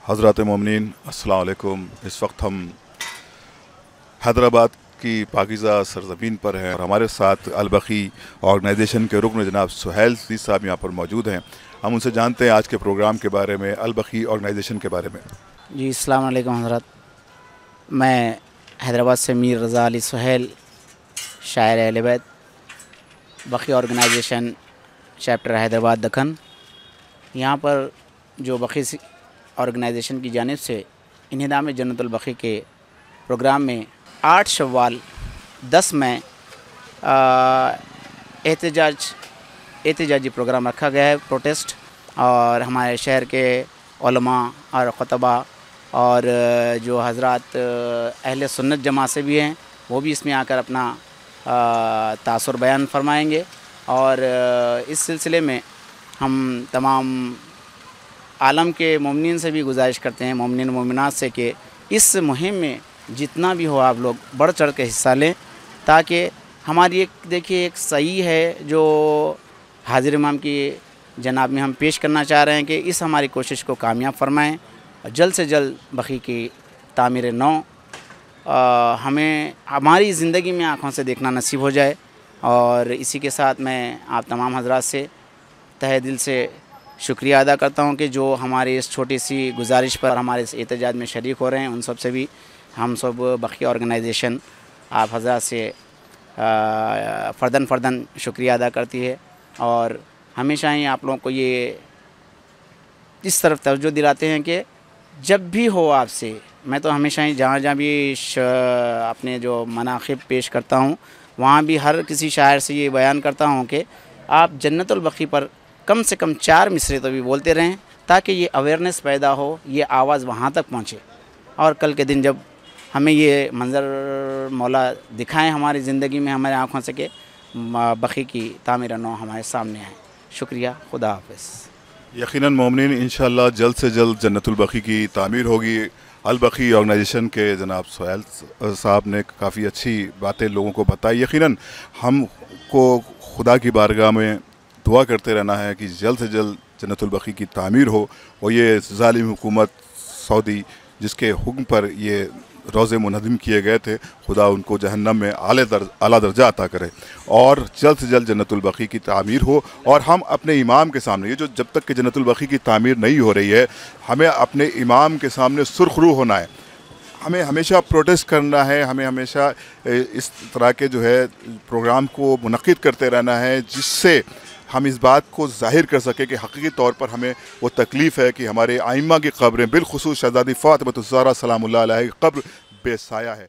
हज़रात मोमिनीन अस्सलाम वालेकुम। इस वक्त हम हैदराबाद की पाकीज़ा सरज़मीन पर हैं और हमारे साथ अल-बख़ी ऑर्गेनाइजेशन के रुकन जनाब सुहैल ज़ी साहब यहाँ पर मौजूद हैं। हम उनसे जानते हैं आज के प्रोग्राम के बारे में, अल-बख़ी ऑर्गेनाइजेशन के बारे में। जी अस्सलाम वालेकुम हज़रत। मैं हैदराबाद से मीर रज़ा अली सुहैल, शायर अहले बैत, बख़ी ऑर्गेनाइजेशन चैप्टर हैदराबाद दक्कन। यहाँ पर जो बख़ी ऑर्गेनाइजेशन की जानिब से इन्हिदाम जन्नतुल बख़ी के प्रोग्राम में 8 शव्वाल 10 मई एहतजाजी प्रोग्राम रखा गया है, प्रोटेस्ट। और हमारे शहर के उलमा और ख़ुतबा और जो हज़रात अहले सुन्नत जमात से भी हैं, वो भी इसमें आकर अपना तासुर बयान फरमाएंगे। और इस सिलसिले में हम तमाम आलम के मोमिनीन से भी गुजारिश करते हैं, मोमिनीन मोमिनात से, कि इस मुहिम में जितना भी हो आप लोग बढ़ चढ़ के हिस्सा लें, ताकि हमारी एक सही है जो हाजिर इमाम की जनाब में हम पेश करना चाह रहे हैं कि इस हमारी कोशिश को कामयाब फरमाएँ। जल्द से जल्द बख़ी की तामीर नौ हमें हमारी ज़िंदगी में आँखों से देखना नसीब हो जाए। और इसी के साथ मैं आप तमाम हज़रात से तहे दिल से शुक्रिया अदा करता हूँ कि जो हमारी इस छोटी सी गुजारिश पर हमारे इस एहतजाज में शरीक हो रहे हैं। उन सब से भी हम सब बख़ी ऑर्गेनाइजेशन आप हज़रात से फ़र्दन शुक्रिया अदा करती है। और हमेशा ही आप लोगों को ये इस तरफ तवज्जो दिलाते हैं कि जब भी हो आपसे, मैं तो हमेशा ही जहाँ भी अपने जो मनाक़िब पेश करता हूँ, वहाँ भी हर किसी शायर से ये बयान करता हूँ कि आप जन्नतुल बख़ी पर कम से कम 4 मिसरे तो भी बोलते रहें, ताकि ये अवेयरनेस पैदा हो, ये आवाज़ वहाँ तक पहुँचे। और कल के दिन जब हमें ये मंज़र मौला दिखाएं हमारी ज़िंदगी में, हमारे आँखों से, कि बख़ी की तामीर नौ हमारे सामने आए। शुक्रिया, खुदा हाफ़िज़। यकीनन मोमिनीन इंशाअल्लाह जल्द से जल्द जन्नतुल बख़ी की तामीर होगी। अल-बख़ी ऑर्गेनाइजेशन के जनाब सुहैल साहब ने काफ़ी अच्छी बातें लोगों को बताई। यकीनन हमको खुदा की बारगाह में दुआ करते रहना है कि जल्द से जल्द जन्नतुल बख़ी की तामीर हो और ये ज़ालिम हुकूमत सऊदी जिसके हुक्म पर ये रोज़े मुनहदिम किए गए थे, खुदा उनको जहन्नम में आला दर्जा अता करे और जल्द से जल्द जन्नतुल बख़ी की तामीर हो। और हम अपने इमाम के सामने, ये जो जब तक कि जन्नतुल बख़ी की तामीर नहीं हो रही है, हमें अपने इमाम के सामने सुरखरू होना है, हमें हमेशा प्रोटेस्ट करना है, हमें हमेशा इस तरह के जो है प्रोग्राम को मुनक़्क़िद करते रहना है, जिससे हम इस बात को ज़ाहिर कर सकें कि हक़ीक़ी तौर पर हमें वो तकलीफ़ है कि हमारे आइम्मा की क़ब्रें, बिलख़ुसूस शहज़ादी फ़ातिमा ज़हरा सलामुल्लाह अलैहा की क़ब्र बेसाया है।